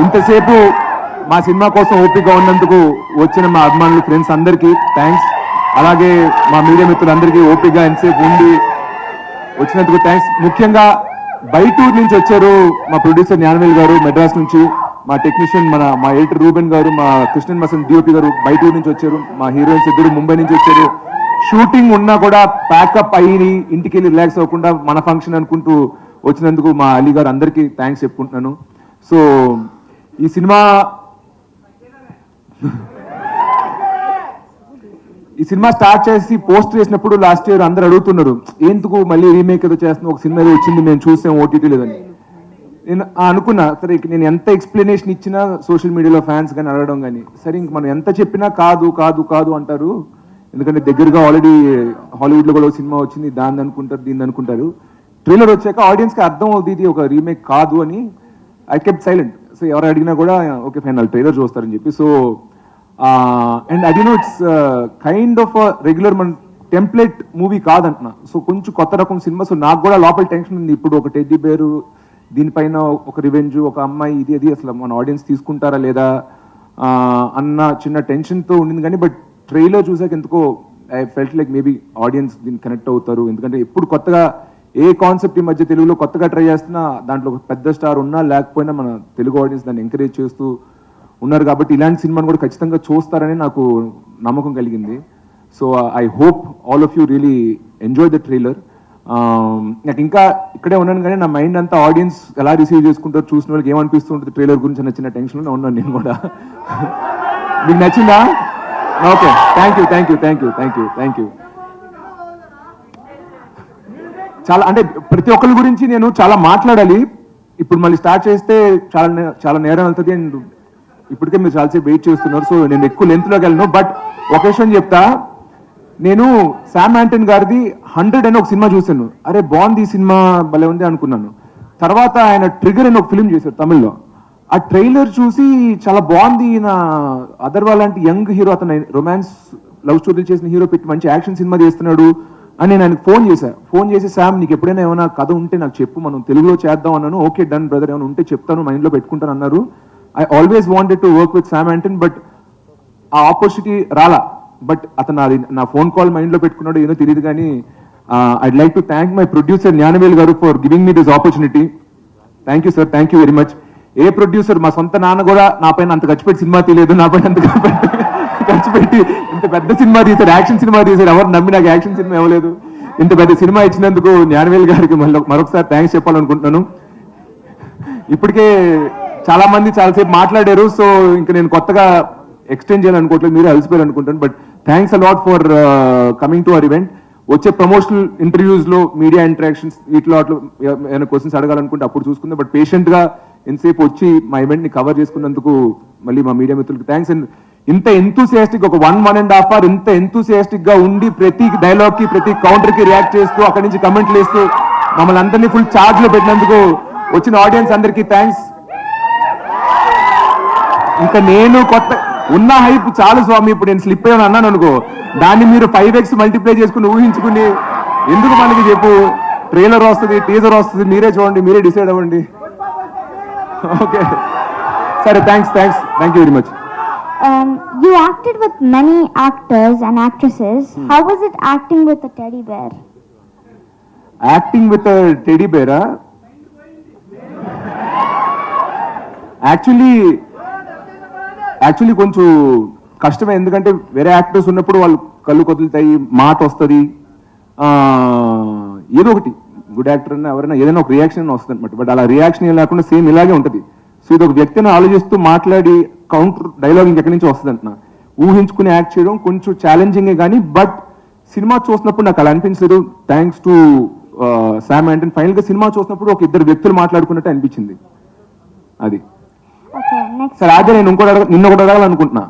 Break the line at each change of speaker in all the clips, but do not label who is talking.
ఇంతసేపు మా సినిమా కోసం ఓపికగా ఉన్నందుకు వచ్చిన మా అభిమానులు ఫ్రెండ్స్ అందరికీ థ్యాంక్స్. అలాగే మా మీడియా మిత్రులందరికీ ఓపికగా ఎంతసేపు ఉండి వచ్చినందుకు థ్యాంక్స్. ముఖ్యంగా బయటూరు నుంచి వచ్చారు మా ప్రొడ్యూసర్ జ్ఞానవేల్ గారు మెడ్రాస్ నుంచి, మా టెక్నీషియన్ మా ఎడిటర్ రూబెన్ గారు, మా కృష్ణన్ మసన్ డిఓపి గారు బయటూరు నుంచి వచ్చారు, మా హీరోయిన్స్ ఇద్దరు ముంబై నుంచి వచ్చారు. షూటింగ్ ఉన్నా కూడా ప్యాకప్ అయ్యి ఇంటికి వెళ్ళి రిలాక్స్ అవ్వకుండా మన ఫంక్షన్ అనుకుంటూ వచ్చినందుకు మా అలీ గారు అందరికీ థ్యాంక్స్ చెప్పుకుంటున్నాను. సో ఈ సినిమా స్టార్ట్ చేసి పోస్ట్ చేసినప్పుడు లాస్ట్ ఇయర్ అందరు అడుగుతున్నారు ఎందుకు మళ్ళీ రీమేక్ ఏదో చేస్తున్నా, ఒక సినిమా ఏదో వచ్చింది మేము చూసాం ఓటీటీ లేదని. నేను అనుకున్నా సరే నేను ఎంత ఎక్స్ప్లెనేషన్ ఇచ్చినా సోషల్ మీడియాలో ఫ్యాన్స్ కానీ అడగడం కానీ సరే ఇంక మనం ఎంత చెప్పినా కాదు కాదు కాదు అంటారు. ఎందుకంటే దగ్గరగా ఆల్రెడీ హాలీవుడ్లో కూడా సినిమా వచ్చింది, దాన్ని అనుకుంటారు దీన్ని అనుకుంటారు. ట్రైలర్ వచ్చాక ఆడియన్స్కి అర్థం అవుతుంది ఇది ఒక రీమేక్ కాదు అని. I kept silent. సో ఎవరు అడిగినా కూడా ఓకే ఫైనల్ ట్రైలర్ చూస్తారని చెప్పి. సో అండ్ అది ఇట్స్ కైండ్ ఆఫ్ రెగ్యులర్ మన టెంప్లెట్ మూవీ కాదంటున్నా. సో కొంచెం కొత్త రకం సినిమా. సో నాకు కూడా లోపల టెన్షన్ ఉంది, ఇప్పుడు ఒక టెడ్డీ బేరు దీనిపైన ఒక రివెంజ్ ఒక అమ్మాయి ఇది అది అసలు మన ఆడియన్స్ తీసుకుంటారా లేదా అన్న చిన్న టెన్షన్తో ఉండింది. కానీ బట్ ట్రైలర్ చూసాక ఎందుకో I felt like maybe audience దీన్ని కనెక్ట్ అవుతారు. ఎందుకంటే ఎప్పుడు కొత్తగా ఏ కాన్సెప్ట్ ఈ మధ్య తెలుగులో కొత్తగా ట్రై చేస్తున్నా దాంట్లో ఒక పెద్ద స్టార్ ఉన్నా లేకపోయినా మన తెలుగు ఆడియన్స్ దాన్ని ఎంకరేజ్ చేస్తూ ఉన్నారు కాబట్టి ఇలాంటి సినిమాను కూడా ఖచ్చితంగా చూస్తారని నాకు నమ్మకం కలిగింది. So I hope all of you really enjoy the trailer. నాకు ఇంకా ఇక్కడే ఉన్నాను కానీ నా మైండ్ అంతా ఆడియన్స్ ఎలా రిసీవ్ చేసుకుంటారు, చూసిన వాళ్ళకి ఏమనిపిస్తుంటుంది ట్రైలర్ గురించి నచ్చిన టెన్షన్లో ఉన్నాను నేను కూడా. మీకు నచ్చిందా? Okay, thank you thank you thank you thank you thank you. చాలా అంటే ప్రతి ఒక్కరి గురించి నేను చాలా మాట్లాడాలి. ఇప్పుడు మళ్ళీ స్టార్ట్ చేస్తే చాలా నేరం వెళ్తుంది. అండ్ ఇప్పటికే మీరు చాలాసేపు వెయిట్ చేస్తున్నారు. సో నేను ఎక్కువ లెంత్లోకి వెళ్ళను. బట్ ఒక విషయం చెప్తా, నేను శామ్ యాంటన్ గారిది 100 అని ఒక సినిమా చూశాను. అరే బాగుంది ఈ సినిమా భలే ఉంది అనుకున్నాను. తర్వాత ఆయన ట్రిగర్ అని ఒక ఫిలిం చేశారు తమిళ్లో. ఆ ట్రైలర్ చూసి చాలా బాగుంది, నా అదర్వా లాంటి యంగ్ హీరో, అతను రొమాన్స్ లవ్ స్టోరీ చేసిన హీరో పెట్టి మంచి యాక్షన్ సినిమా చేస్తున్నాడు అని నేను ఆయనకు ఫోన్ చేసి శామ్ నీకు ఎప్పుడైనా ఏమైనా కథ ఉంటే నాకు చెప్పు, మనం తెలుగులో చేద్దాం అన్నాను. ఓకే డన్ బ్రదర్, ఏమైనా ఉంటే చెప్తాను, మైండ్లో పెట్టుకుంటాను అన్నారు. I always wanted to work with Sam యాంటన్, but ఆ ఆపర్చునిటీ రాలా. బట్ అతను అది నా ఫోన్ కాల్ మైండ్లో పెట్టుకున్నాడు ఏదో తెలియదు. కానీ I'd like to thank my producer Gnanavel గారు for giving me this opportunity. Thank you sir, thank you very much. ఏ ప్రొడ్యూసర్, మా సొంత నాన్న కూడా నా పైన అంత ఖర్చు పెట్టి సినిమా తీయలేదు, నా పైన అంత ఖర్చు పెట్టి ఇంత పెద్ద సినిమా తీశారు, యాక్షన్ సినిమా తీశారు. ఎవరు నమ్మి నాకు యాక్షన్ సినిమా ఇవ్వలేదు. ఇంత పెద్ద సినిమా ఇచ్చినందుకు జ్ఞానవేల్ గారికి మరొకసారి థ్యాంక్స్ చెప్పాలనుకుంటున్నాను. ఇప్పటికే చాలా మంది చాలాసేపు మాట్లాడారు. సో ఇంకా నేను కొత్తగా ఎక్స్టెండ్ చేయాలనుకోవట్లేదు, మీరు అలసిపోయారు అనుకుంటాను. But thanks a lot for coming to our event. వచ్చే ప్రమోషనల్ ఇంటర్వ్యూస్లో మీడియా ఇంటరాక్షన్స్ వీటిలో అట్లా ఏమైనా క్వశ్చన్స్ అడగాలనుకుంటే అప్పుడు చూసుకుందాం. బట్ పేషెంట్గా ఎంతసేపు వచ్చి మా ఈవెంట్ని కవర్ చేసుకున్నందుకు మళ్ళీ మా మీడియా మిత్రులకు థ్యాంక్స్. అండ్ ఇంత ఎంతూసియాస్టిక్ ఒక 1.5 hour ఇంత ఎంతూసియాస్టిక్ గా ఉండి ప్రతి డైలాగ్ కి ప్రతి కౌంటర్ కి రియాక్ట్ చేస్తూ అక్కడి నుంచి కమెంట్లు వేస్తూ మమ్మల్ని అందరినీ ఫుల్ చార్జ్ లో పెట్టినందుకు వచ్చిన ఆడియన్స్ అందరికీ థ్యాంక్స్. ఇంకా నేను కొత్త ఉన్న హైప్ చాలు స్వామి, ఇప్పుడు నేను స్లిప్ అయ్యాను అన్నాను అనుకో, దాన్ని మీరు 5x మల్టిప్లై చేసుకుని ఊహించుకుని ఎందుకు మనకి చెప్పు. ట్రైలర్ వస్తుంది, టీజర్ వస్తుంది, మీరే చూడండి, మీరే డిసైడ్ అవ్వండి. ఓకే సరే, thanks thank you very much.
You acted with many actors and actresses. How was it acting with a teddy bear?
Acting with a teddy bear? Actually కొంచెం కష్టమే. ఎందుకంటే వేరే యాక్టర్స్ ఉన్నప్పుడు వాళ్ళు కళ్ళు కదులుతాయి, మాట వస్తుంది, ఏదో ఒకటి గుడ్ యాక్టర్ అన్నా ఎవరైనా ఏదైనా ఒక రియాక్షన్ వస్తుంది అనమాట. బట్ అలా రియాక్షన్ ఏం లేకుండా సేమ్ ఇలాగే ఉంటుంది. సో ఇది ఒక వ్యక్తిని ఆలోచిస్తూ మాట్లాడి కౌంటర్ డైలాగ్ ఇంకెక్కడి నుంచి వస్తుంది అంటున్నా. ఊహించుకుని యాక్ట్ చేయడం కొంచెం ఛాలెంజింగే కానీ బట్ సినిమా చూసినప్పుడు నాకు అలా అనిపించలేదు. Thanks to Sam యాంటన్. ఫైనల్గా సినిమా చూసినప్పుడు ఒక ఇద్దరు వ్యక్తులు మాట్లాడుకున్నట్టు అనిపించింది. అది సరే. అదే నేను నిన్న ఒకటి అడగాలనుకుంటున్నా.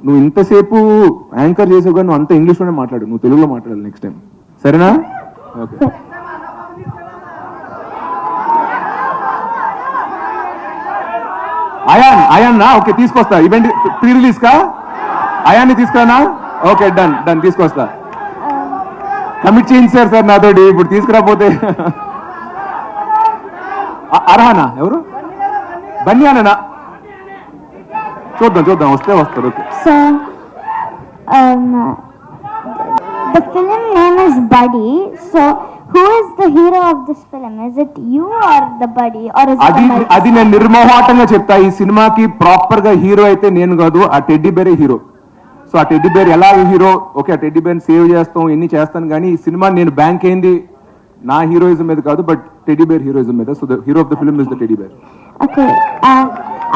నువ్వు ఇంతసేపు యాంకర్ చేసావు కానీ నువ్వు అంత ఇంగ్లీష్లోనే మాట్లాడు, నువ్వు తెలుగులో మాట్లాడాలి నెక్స్ట్ టైం, సరేనా? ఓకే. అయాన్ ఓకే తీసుకొస్తా. ఈవెంట్ ప్రీ రిలీజ్ కా అయాన్ని తీసుకురానా? ఓకే డన్ తీసుకొస్తా. కమిట్ చేయించారు సార్ నాతోటి, ఇప్పుడు తీసుకురాపోతే. అర్హానా ఎవరు? బన్యానా? చూద్దాం వస్తే వస్తారు. Okay.
So, um, the film name is Buddy. So, who is the hero of this film? Is it you or the buddy, or is it
అది
the buddy?
అది నేను నిర్మోహాటంగా చెప్తా. ఈ సినిమాకి ప్రాపర్ గా హీరో అయితే నేను కాదు, ఆ టెడ్డీ బేరే హీరో. సో ఆ టెడ్డీ బేర్ ఎలా హీరో, ఓకే ఆ టెడ్డీ బేర్ సేవ్ చేస్తాం ఎన్ని చేస్తాను, కానీ ఈ సినిమా నేను బ్యాంక్ అయింది నా హీరోయిజం మీద కాదు, బట్ టెడ్డీ బేర్ హీరోయిజం మీద. So the hero of the film is the teddy bear.
Okay.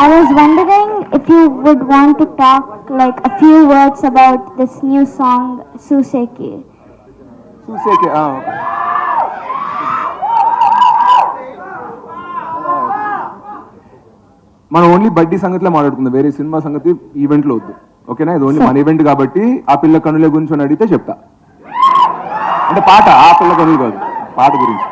I was wondering if you would want to talk like a few words about this new song, Suseki.
చూసేకే మనం only బడ్డీ సంగతిలో మాట్లాడుకుందాం, వేరే cinema సంగతి event లో వద్దు. ఓకేనా? ఇది only మన ఈవెంట్ కాబట్టి ఆ పిల్ల కనుల గురించి అడిగితే చెప్తా. అంటే పాట, ఆ పిల్ల కనులు కాదు, పాట గురించి.